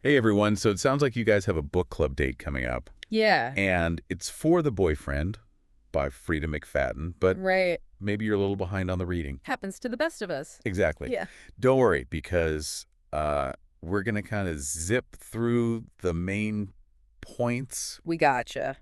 Hey everyone, so it sounds like you guys have a book club date coming up. Yeah, And it's For the Boyfriend by Freida McFadden, but right. maybe you're a little behind on the reading. Happens to the best of us. Exactly. Yeah. Don't worry, because we're going to kind of zip through the main points We gotcha.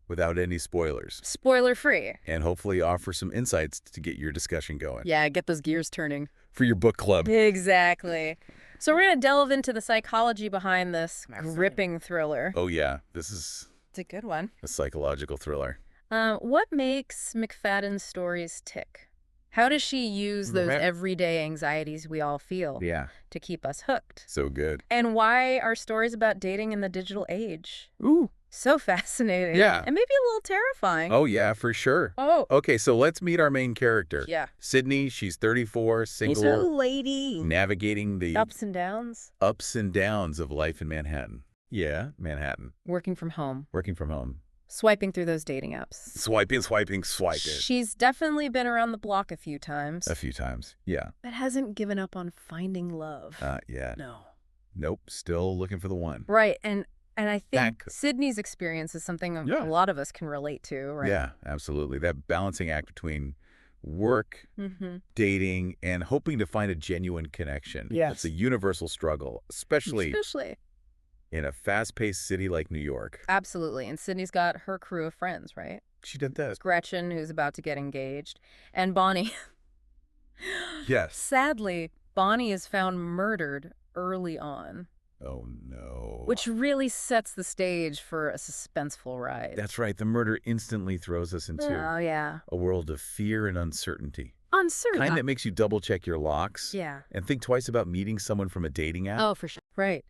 without any spoilers, Spoiler free. and hopefully offer some insights to get your discussion going Yeah, get those gears turning. for your book club. Exactly. So we're going to delve into the psychology behind this gripping thriller. Oh yeah, this is It's a good one. a psychological thriller. What makes McFadden's stories tick? How does she use those everyday anxieties we all feel Yeah. to keep us hooked? So good. And why are stories about dating in the digital age Ooh. so fascinating? Yeah. And maybe a little terrifying. Oh yeah, for sure. Oh. Okay, so let's meet our main character. Yeah. Sydney, she's 34, She's a single, lady. navigating the Ups and downs. ups and downs of life in Manhattan. Yeah, Manhattan. Working from home. Working from home. Swiping through those dating apps. Swiping. She's definitely been around the block a few times. A few times. Yeah. But hasn't given up on finding love. Yeah. No. Nope. Still looking for the one. Right. And I think That- Sydney's experience is something Yeah. a lot of us can relate to, right? Yeah, absolutely. That balancing act between work, Mm-hmm. dating, and hoping to find a genuine connection. Yes. It's a universal struggle, especially in a fast-paced city like New York. Absolutely. And Sydney's got her crew of friends, right? She did this. Gretchen, who's about to get engaged, and Bonnie. Yes. Sadly, Bonnie is found murdered early on, Oh, no. which really sets the stage for a suspenseful ride. That's right. The murder instantly throws us into Oh, yeah. a world of fear and uncertainty. Uncertain. Kind that makes you double-check your locks Yeah. and think twice about meeting someone from a dating app. Oh, for sure. Right.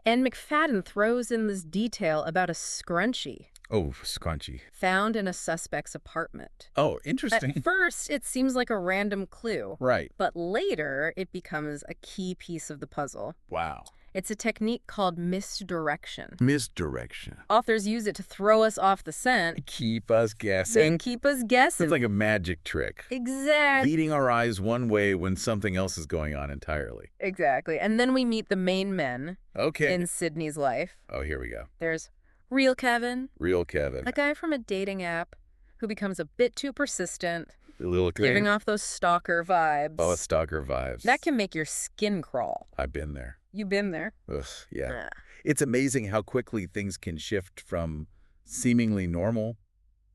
And McFadden throws in this detail about a scrunchie Oh, scrunchy. found in a suspect's apartment. Oh, interesting. At first, it seems like a random clue, Right. but later it becomes a key piece of the puzzle. Wow. It's a technique called misdirection. Misdirection. Authors use it to throw us off the scent Keep us guessing. and keep us guessing. It's like a magic trick. Exactly. Leading our eyes one way when something else is going on entirely. Exactly. And then we meet the main men Okay. in Sydney's life. Oh, here we go. There's Real Kevin, Real Kevin. a guy from a dating app who becomes a bit too persistent, The little giving off those stalker vibes. Oh, stalker vibes. That can make your skin crawl. I've been there. You've been there. Ugh, yeah. Ah. It's amazing how quickly things can shift from seemingly normal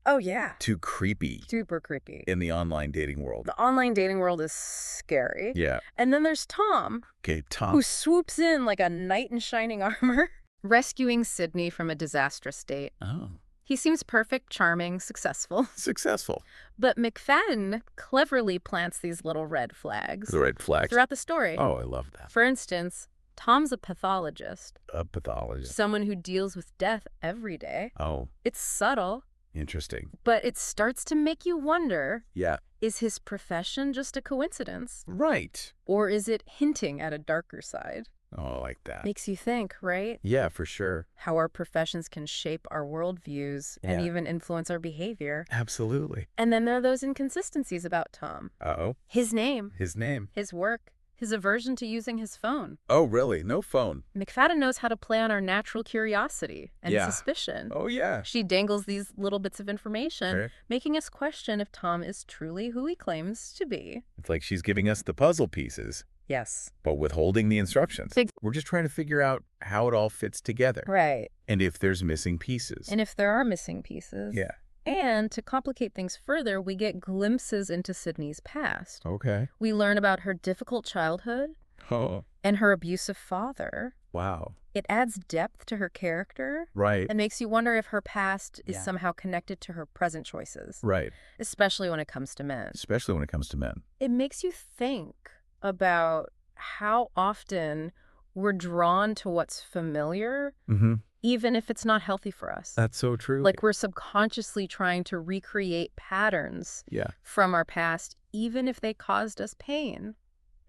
Oh, yeah. to creepy Super creepy. in the online dating world. The online dating world is scary. Yeah. And then there's Tom, Okay, Tom. who swoops in like a knight in shining armor, rescuing Sydney from a disastrous date. Oh, He seems perfect, charming, successful. successful. But McFadden cleverly plants these little red flags The red flags. throughout the story. Oh, I love that. For instance, Tom's a pathologist, A pathologist. someone who deals with death every day. Oh, It's subtle, interesting. but it starts to make you wonder, Yeah. is his profession just a coincidence? Right. Or is it hinting at a darker side? Oh, I like that. Makes you think, right? Yeah, for sure. How our professions can shape our worldviews and Yeah. even influence our behavior. Absolutely. And then there are those inconsistencies about Tom. Uh-oh. His name, His name. his work, his aversion to using his phone. Oh, really? No phone. McFadden knows how to play on our natural curiosity and Yeah. suspicion. Oh, yeah. She dangles these little bits of information, Okay. making us question if Tom is truly who he claims to be. It's like she's giving us the puzzle pieces, Yes. but withholding the instructions. Big- We're just trying to figure out how it all fits together Right. and if there's missing pieces. And if there are missing pieces. Yeah. And to complicate things further, we get glimpses into Sydney's past. Okay. We learn about her difficult childhood Oh, and her abusive father. wow. It adds depth to her character Right. and makes you wonder if her past is Yeah. somehow connected to her present choices, Right. especially when it comes to men. Especially when it comes to men. It makes you think about how often we're drawn to what's familiar, Mm-hmm. even if it's not healthy for us. That's so true. Like we're subconsciously trying to recreate patterns Yeah. from our past, even if they caused us pain.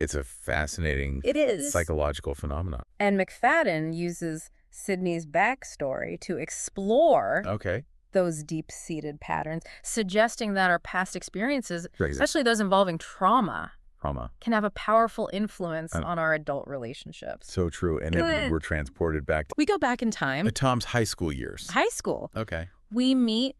It's a fascinating It is. psychological phenomenon. And McFadden uses Sydney's backstory to explore Okay. those deep-seated patterns, suggesting that our past experiences, Crazy. especially those involving trauma, can have a powerful influence on our adult relationships. So true. And then we're transported back to We go back in time. Tom's high school years. High school. Okay. We meet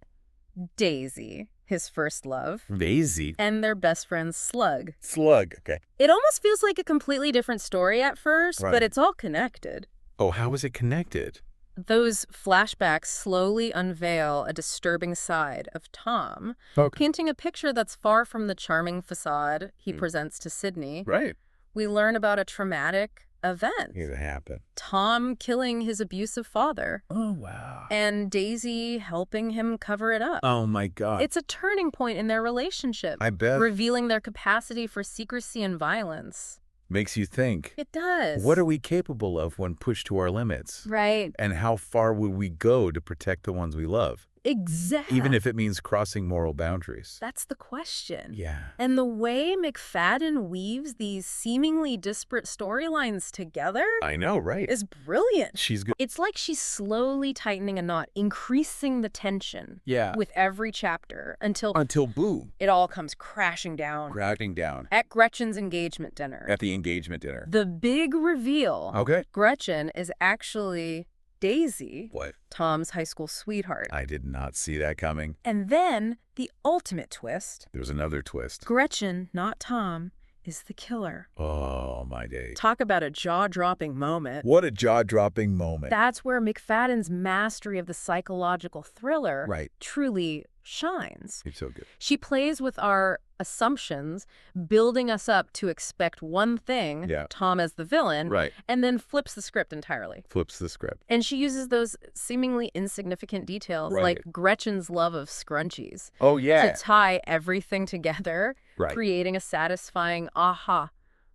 Daisy, his first love. Daisy. And their best friend, Slug. Slug. Okay. It almost feels like a completely different story at first, but it's all connected. Oh, how is it connected? Those flashbacks slowly unveil a disturbing side of Tom, painting a picture that's far from the charming facade he presents to Sydney. Right. We learn about a traumatic event. It happened. Tom killing his abusive father. Oh, wow. And Daisy helping him cover it up. Oh, my God. It's a turning point in their relationship. I bet. Revealing their capacity for secrecy and violence. Makes you think. It does. What are we capable of when pushed to our limits? Right. And how far would we go to protect the ones we love? Exactly. Even if it means crossing moral boundaries. That's the question. Yeah. And the way McFadden weaves these seemingly disparate storylines together I know, right? is brilliant. She's good. It's like she's slowly tightening a knot, increasing the tension with every chapter until boom. It all comes crashing down. Crashing down. At Gretchen's engagement dinner. At the engagement dinner. The big reveal. Okay. Gretchen is actually Daisy, What? Tom's high school sweetheart. I did not see that coming. And then the ultimate twist. There's another twist. Gretchen, not Tom, is the killer. Oh, my day. Talk about a jaw-dropping moment. What a jaw-dropping moment. That's where McFadden's mastery of the psychological thriller truly shines. It's so good. She plays with our assumptions, building us up to expect one thing, Tom as the villain, and then flips the script entirely. Flips the script. And she uses those seemingly insignificant details, like Gretchen's love of scrunchies, to tie everything together, creating a satisfying aha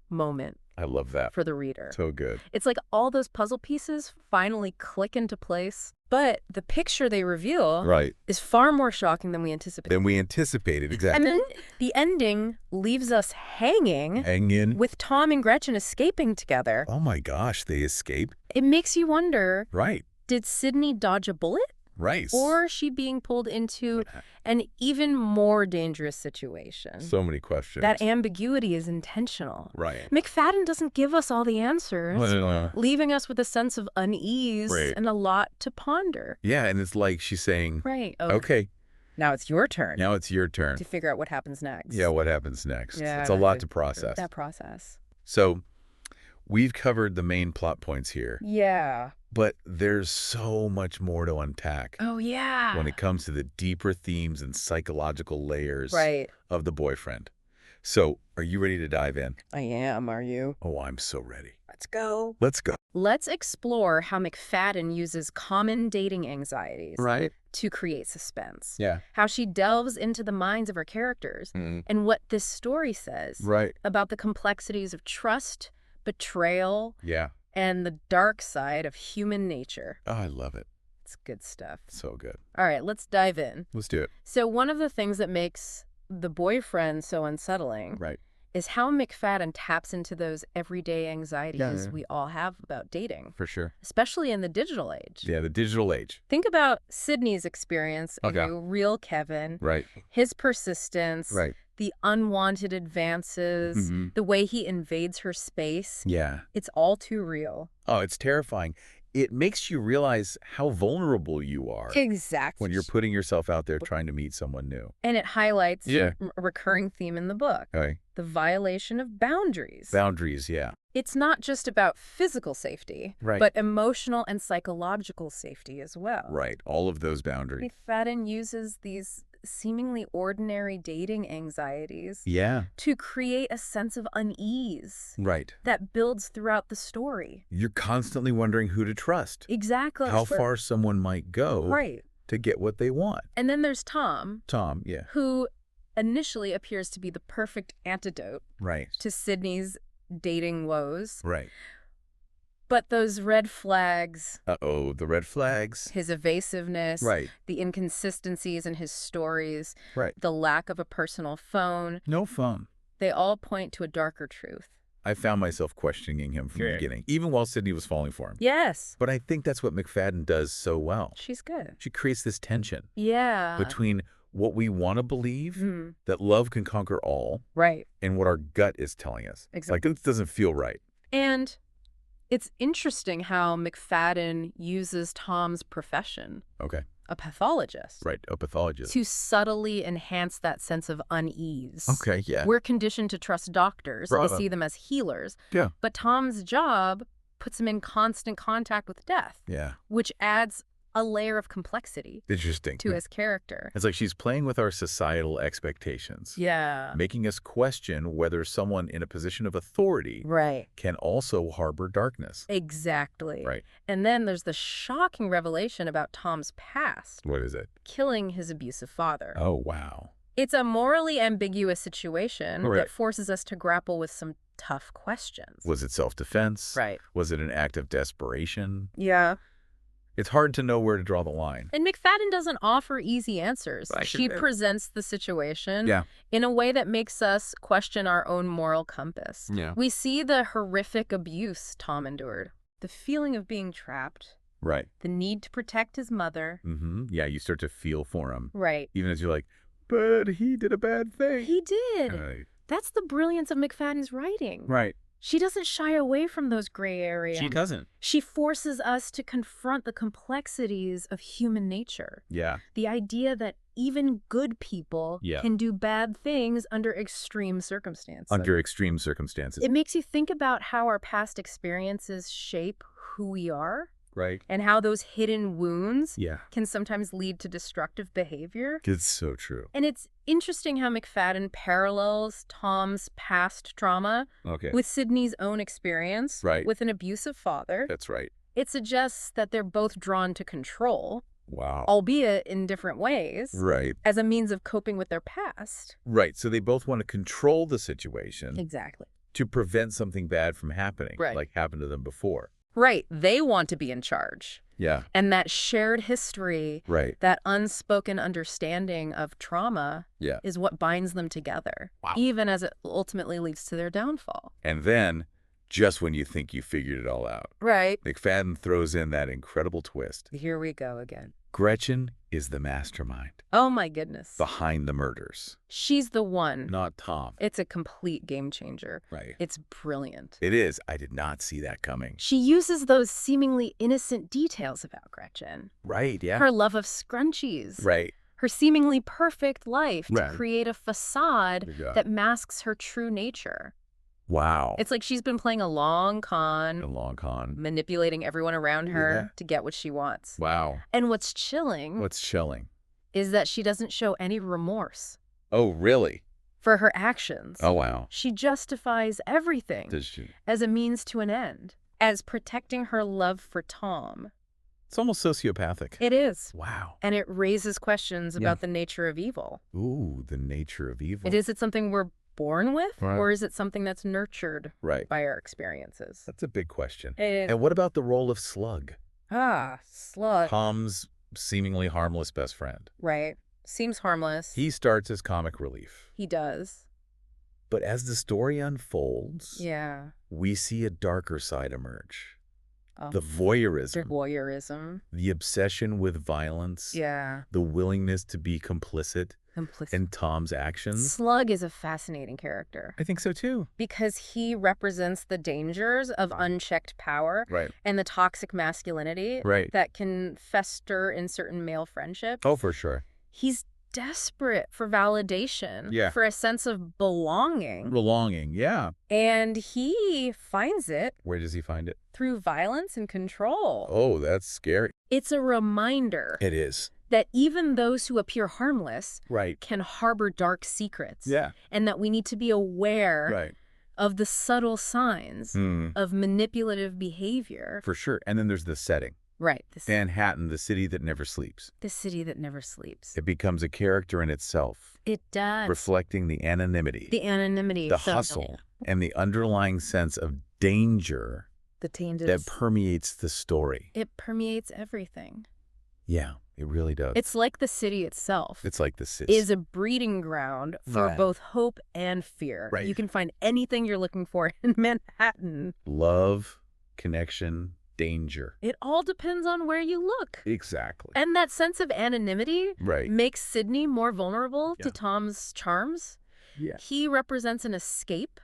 moment. I love that. For the reader. So good. It's like all those puzzle pieces finally click into place, but the picture they reveal is far more shocking than we anticipated. Exactly. And then the ending leaves us hanging with Tom and Gretchen escaping together. Oh my gosh, they escape? It makes you wonder, Right. Did Sydney dodge a bullet? Right. Or is she being pulled into an even more dangerous situation? So many questions. That ambiguity is intentional. Right. McFadden doesn't give us all the answers, leaving us with a sense of unease and a lot to ponder. Yeah, and it's like she's saying, okay. Now it's your turn. Now it's your turn. To figure out what happens next. Yeah, what happens next. Yeah, it's a lot to process. That process. So we've covered the main plot points here. Yeah. But there's so much more to unpack. Oh, yeah. When it comes to the deeper themes and psychological layers of the boyfriend. So, are you ready to dive in? I am. Are you? Oh, I'm so ready. Let's go. Let's go. Let's explore how McFadden uses common dating anxieties to create suspense. Yeah. How she delves into the minds of her characters and what this story says about the complexities of trust, betrayal, and the dark side of human nature. Oh, I love it. It's good stuff. So good. All right, let's dive in. Let's do it. So one of the things that makes the boyfriend so unsettling is how McFadden taps into those everyday anxieties we all have about dating. For sure. Especially in the digital age. Yeah, the digital age. Think about Sydney's experience of a real Kevin. His persistence. The unwanted advances, the way he invades her space. Yeah. It's all too real. Oh, it's terrifying. It makes you realize how vulnerable you are. Exactly. When you're putting yourself out there trying to meet someone new. And it highlights a recurring theme in the book. The violation of boundaries. Boundaries, yeah. It's not just about physical safety, but emotional and psychological safety as well. Right. All of those boundaries. McFadden uses these seemingly ordinary dating anxieties to create a sense of unease that builds throughout the story. You're constantly wondering who to trust. Exactly. How far someone might go to get what they want. And then there's Tom. Tom, yeah. Who initially appears to be the perfect antidote to Sydney's dating woes. But those red flags... Uh-oh, the red flags. His evasiveness. The inconsistencies in his stories. The lack of a personal phone. No phone. They all point to a darker truth. I found myself questioning him from the beginning, even while Sydney was falling for him. Yes. But I think that's what McFadden does so well. She's good. She creates this tension. Yeah. Between what we want to believe, that love can conquer all, right, and what our gut is telling us. exactly. Like, this doesn't feel right. And it's interesting how McFadden uses Tom's profession, Okay. a pathologist, Right, a pathologist. to subtly enhance that sense of unease. Okay, yeah. We're conditioned to trust doctors and see them as healers. Yeah. But Tom's job puts him in constant contact with death, which adds a layer of complexity to his character. It's like she's playing with our societal expectations. Yeah. Making us question whether someone in a position of authority can also harbor darkness. Exactly. Right. And then there's the shocking revelation about Tom's past. What is it? Killing his abusive father. Oh, wow. It's a morally ambiguous situation that forces us to grapple with some tough questions. Was it self-defense? Right. Was it an act of desperation? Yeah. It's hard to know where to draw the line. And McFadden doesn't offer easy answers. She presents the situation in a way that makes us question our own moral compass. Yeah. We see the horrific abuse Tom endured, the feeling of being trapped, Right. the need to protect his mother. Yeah, you start to feel for him. Right. Even as you're like, but he did a bad thing. He did. That's the brilliance of McFadden's writing. Right. She doesn't shy away from those gray areas. She doesn't. She forces us to confront the complexities of human nature. Yeah. The idea that even good people can do bad things under extreme circumstances. Under extreme circumstances. It makes you think about how our past experiences shape who we are. Right. And how those hidden wounds can sometimes lead to destructive behavior. It's so true. And it's interesting how McFadden parallels Tom's past trauma with Sydney's own experience with an abusive father. That's right. It suggests that they're both drawn to control. Wow. Albeit in different ways. Right. As a means of coping with their past. Right. So they both want to control the situation. Exactly. To prevent something bad from happening. Right. Like happened to them before. Right. They want to be in charge. Yeah. And that shared history, that unspoken understanding of trauma is what binds them together, even as it ultimately leads to their downfall. And then, just when you think you figured it all out, McFadden throws in that incredible twist. Here we go again. Gretchen is the mastermind. Oh, my goodness. Behind the murders. She's the one. Not Tom. It's a complete game changer. Right. It's brilliant. It is. I did not see that coming. She uses those seemingly innocent details about Gretchen. Right, yeah. Her love of scrunchies. Right. Her seemingly perfect life to create a facade that masks her true nature. Wow. It's like she's been playing a long con. Manipulating everyone around her to get what she wants. Wow. And what's chilling is that she doesn't show any remorse. Oh, really? For her actions. Oh, wow. She justifies everything as a means to an end, as protecting her love for Tom. It's almost sociopathic. It is. Wow. And it raises questions about the nature of evil. Ooh, the nature of evil. Is it something we're born with, or is it something that's nurtured by our experiences? That's a big question. It is. And what about the role of Slug? Slug. Tom's seemingly harmless best friend. Right. Seems harmless. He starts as comic relief. He does. But as the story unfolds, we see a darker side emerge. The voyeurism. The obsession with violence. The willingness to be complicit. In Tom's actions. Slug is a fascinating character. I think so too. Because he represents the dangers of unchecked power and the toxic masculinity that can fester in certain male friendships. Oh, for sure. He's desperate for validation, for a sense of belonging. And he finds it. Where does he find it? Through violence and control. Oh, that's scary. It's a reminder. It is. That even those who appear harmless can harbor dark secrets. And that we need to be aware of the subtle signs of manipulative behavior. For sure. And then there's the setting. Right. Manhattan, the city that never sleeps. The city that never sleeps. It becomes a character in itself. It does. Reflecting the anonymity. The hustle. And the underlying sense of danger. That permeates the story. It permeates everything. Yeah, it really does. It's like the city itself. It's like the city. Is a breeding ground for both hope and fear. You can find anything you're looking for in Manhattan. Love, connection, danger. It all depends on where you look. Exactly. And that sense of anonymity makes Sydney more vulnerable to Tom's charms. Yeah. He represents an escape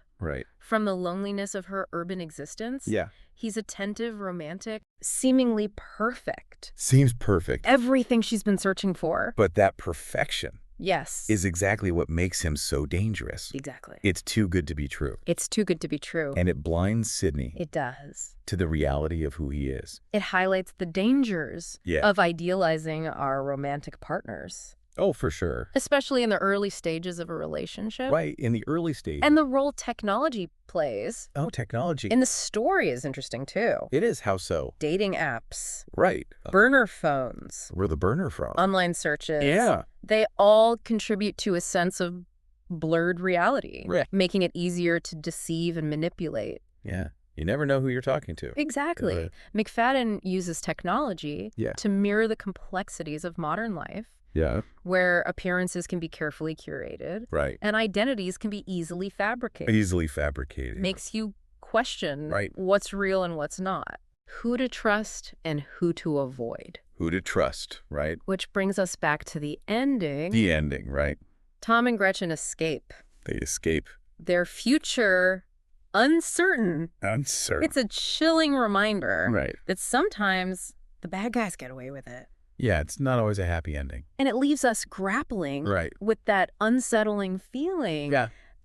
from the loneliness of her urban existence. Yeah. He's attentive, romantic, seemingly perfect. Seems perfect. Everything she's been searching for. But that perfection yes, is exactly what makes him so dangerous. Exactly. It's too good to be true. It's too good to be true. And it blinds Sydney. It does. To the reality of who he is. It highlights the dangers of idealizing our romantic partners. Oh, for sure. Especially in the early stages of a relationship. Right, in the early stage. And the role technology plays. Oh, technology. And the story is interesting, too. It is. How so? Dating apps. Right. Burner phones. Where the burner from? Online searches. Yeah. They all contribute to a sense of blurred reality. Right. Making it easier to deceive and manipulate. Yeah. You never know who you're talking to. Exactly. McFadden uses technology to mirror the complexities of modern life. Yeah. Where appearances can be carefully curated. Right. And identities can be easily fabricated. Easily fabricated. Makes you question what's real and what's not. Who to trust and who to avoid. Who to trust, right? Which brings us back to the ending. The ending, right. Tom and Gretchen escape. They escape. Their future uncertain. Uncertain. It's a chilling reminder that sometimes the bad guys get away with it. Yeah, it's not always a happy ending. And it leaves us grappling with that unsettling feeling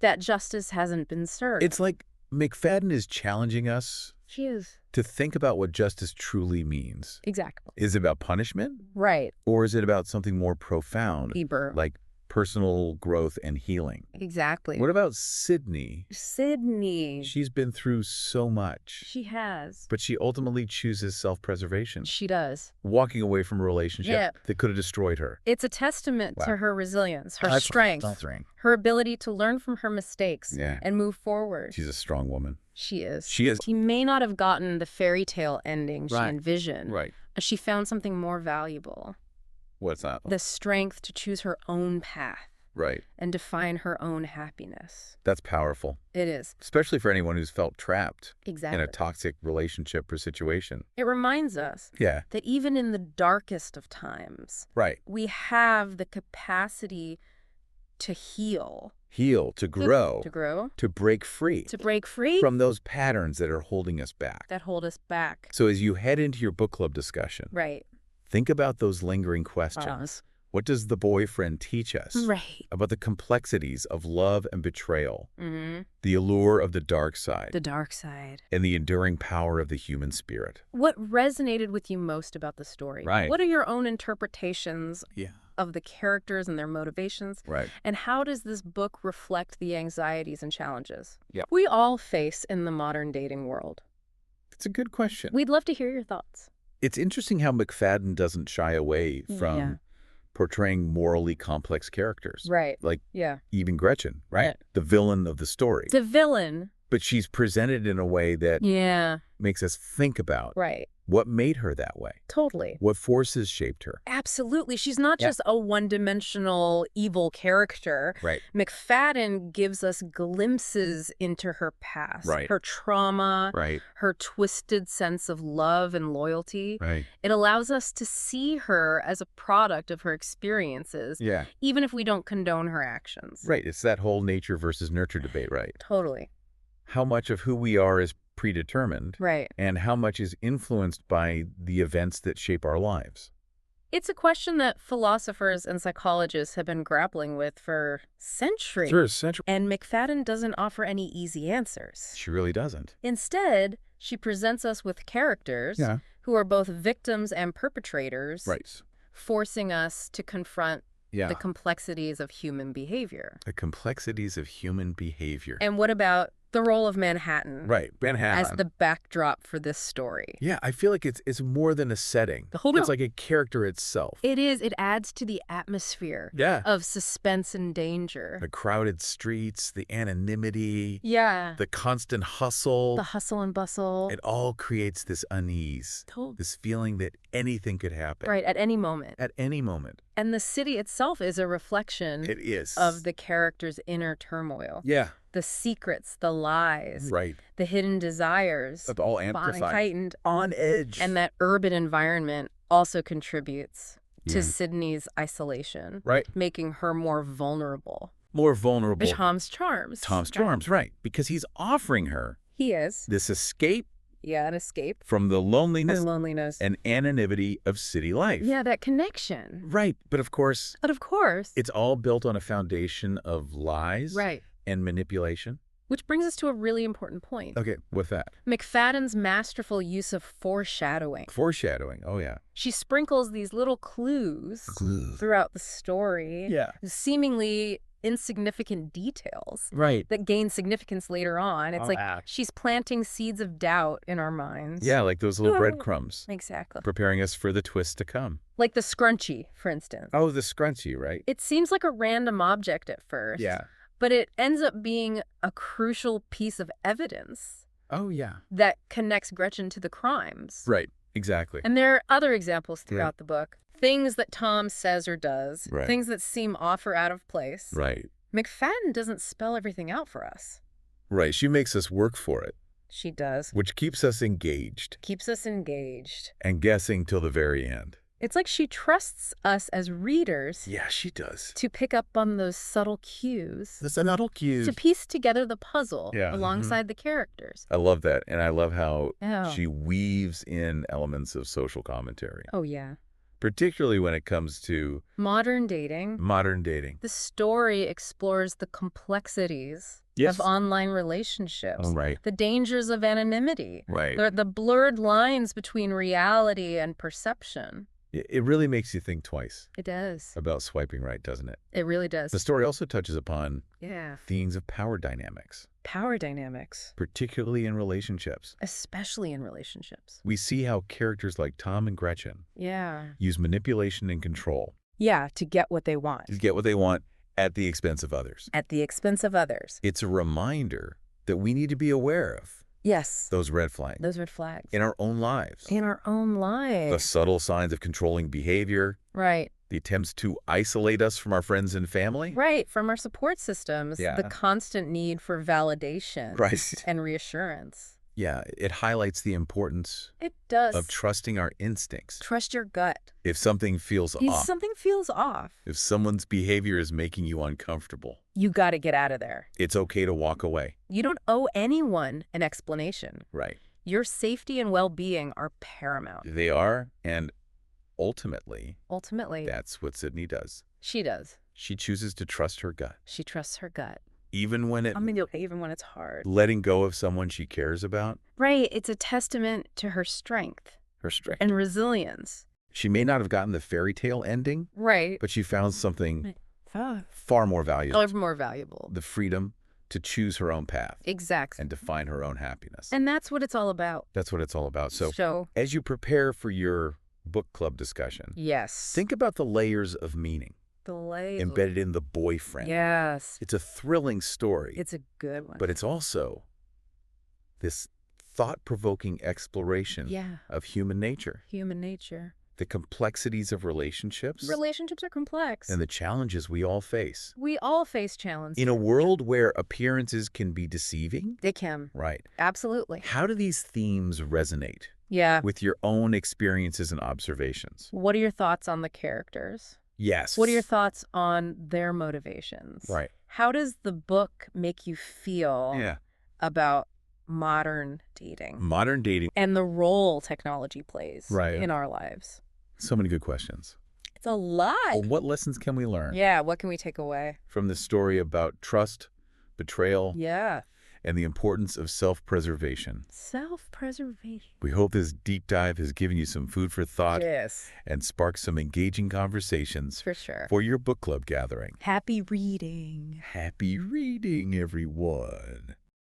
that justice hasn't been served. It's like McFadden is challenging us She is. to think about what justice truly means. Exactly. Is it about punishment? Right. Or is it about something more profound? Deeper. Like personal growth and healing. Exactly. What about Sydney? Sydney. She's been through so much. She has. But she ultimately chooses self-preservation. She does. Walking away from a relationship that could have destroyed her. It's a testament to her resilience, her strength, her ability to learn from her mistakes and move forward. She's a strong woman. She is. She is. She may not have gotten the fairy tale ending she envisioned. Right. She found something more valuable. What's that? The strength to choose her own path. Right. And define her own happiness. That's powerful. It is. Especially for anyone who's felt trapped in a toxic relationship or situation. It reminds us that even in the darkest of times, we have the capacity to heal. Heal, to grow. To grow. To break free. To break free. From those patterns that are holding us back. That hold us back. So as you head into your book club discussion. Think about those lingering questions. What does the boyfriend teach us about the complexities of love and betrayal, the allure of the dark side, and the enduring power of the human spirit? What resonated with you most about the story? What are your own interpretations of the characters and their motivations? And how does this book reflect the anxieties and challenges we all face in the modern dating world? It's a good question. We'd love to hear your thoughts. It's interesting how McFadden doesn't shy away from portraying morally complex characters. Like even Gretchen, the villain of the story. The villain. But she's presented in a way that makes us think about what made her that way. Totally. What forces shaped her. Absolutely. She's not just a one-dimensional evil character. McFadden gives us glimpses into her past, her trauma, her twisted sense of love and loyalty. It allows us to see her as a product of her experiences, even if we don't condone her actions. It's that whole nature versus nurture debate, Totally. How much of who we are is predetermined, and how much is influenced by the events that shape our lives. It's a question that philosophers and psychologists have been grappling with for centuries. And McFadden doesn't offer any easy answers. She really doesn't. Instead, she presents us with characters who are both victims and perpetrators, forcing us to confront the complexities of human behavior. The complexities of human behavior. And what about the role of Manhattan? Manhattan. As the backdrop for this story. Yeah, I feel like it's more than a setting. It's like a character itself. It is. It adds to the atmosphere of suspense and danger. The crowded streets, the anonymity. Yeah. The constant hustle. The hustle and bustle. It all creates this unease. This feeling that anything could happen. At any moment. At any moment. And the city itself is a reflection it is. of the character's inner turmoil. Yeah. The secrets, the lies, right, the hidden desires. that's all amplified. Bonnie heightened. On edge. And that urban environment also contributes to Yeah. Sydney's isolation. Right. Making her more vulnerable. More vulnerable. Tom's charms. Tom's charms, right. Because he's offering her He is. this escape Yeah, an escape. from the loneliness Loneliness. and anonymity of city life. Yeah, that connection. Right. But of course, it's all built on a foundation of lies right. and manipulation. Which brings us to a really important point. Okay, what's that? McFadden's masterful use of foreshadowing. Foreshadowing, oh yeah. She sprinkles these little clues throughout the story. Yeah. Seemingly insignificant details. Right. That gain significance later on. It's she's planting seeds of doubt in our minds. Yeah, like those little breadcrumbs. Exactly. Preparing us for the twist to come. Like the scrunchie, for instance. Oh, the scrunchie, right? It seems like a random object at first. Yeah. But it ends up being a crucial piece of evidence. Oh, yeah. That connects Gretchen to the crimes. Right, exactly. And there are other examples throughout the book. Things that Tom says or does. Right. Things that seem off or out of place. Right. McFadden doesn't spell everything out for us. Right, she makes us work for it. She does. Which keeps us engaged. And guessing till the very end. It's like she trusts us as readers. Yeah, she does. To pick up on those subtle cues. The subtle cues. To piece together the puzzle alongside the characters. I love that. And I love how she weaves in elements of social commentary. Oh, yeah. Particularly when it comes to modern dating. The story explores the complexities of online relationships. Oh, right. The dangers of anonymity. Right. The blurred lines between reality and perception. It really makes you think twice. It does. About swiping right, doesn't it? It really does. The story also touches upon themes of power dynamics. Particularly in relationships. Especially in relationships. We see how characters like Tom and Gretchen use manipulation and control. Yeah, to get what they want. At the expense of others. It's a reminder that we need to be aware of. Yes. Those red flags. In our own lives. The subtle signs of controlling behavior. Right. The attempts to isolate us from our friends and family. Right, from our support systems. Yeah. The constant need for validation. Right. And reassurance. Yeah, it highlights the importance of trusting our instincts. Trust your gut. If something feels off. If someone's behavior is making you uncomfortable. You got to get out of there. It's okay to walk away. You don't owe anyone an explanation. Right. Your safety and well-being are paramount. They are, and ultimately, Ultimately, that's what Sydney does. She does. She chooses to trust her gut. She trusts her gut. Even when even when it's hard. Letting go of someone she cares about. Right. It's a testament to her strength. And resilience. She may not have gotten the fairy tale ending. Right. But she found something far more valuable. However more valuable. The freedom to choose her own path. Exactly. And to find her own happiness. And that's what it's all about. So as you prepare for your book club discussion. Yes. Think about the layers of meaning. Embedded in the boyfriend. Yes. It's a thrilling story. It's a good one. But it's also this thought-provoking exploration of human nature. The complexities of relationships. Relationships are complex. And the challenges we all face. We all face challenges. In a world where appearances can be deceiving. They can. Right. Absolutely. How do these themes resonate? With your own experiences and observations? What are your thoughts on the characters? Yes. What are your thoughts on their motivations? Right. How does the book make you feel about modern dating? And the role technology plays in our lives. So many good questions. It's a lot. Well, what lessons can we learn? Yeah, what can we take away? From this story about trust, betrayal, Yeah. and the importance of self-preservation. Self-preservation. We hope this deep dive has given you some food for thought. Yes. And sparked some engaging conversations. For sure. For your book club gathering. Happy reading. Happy reading, everyone.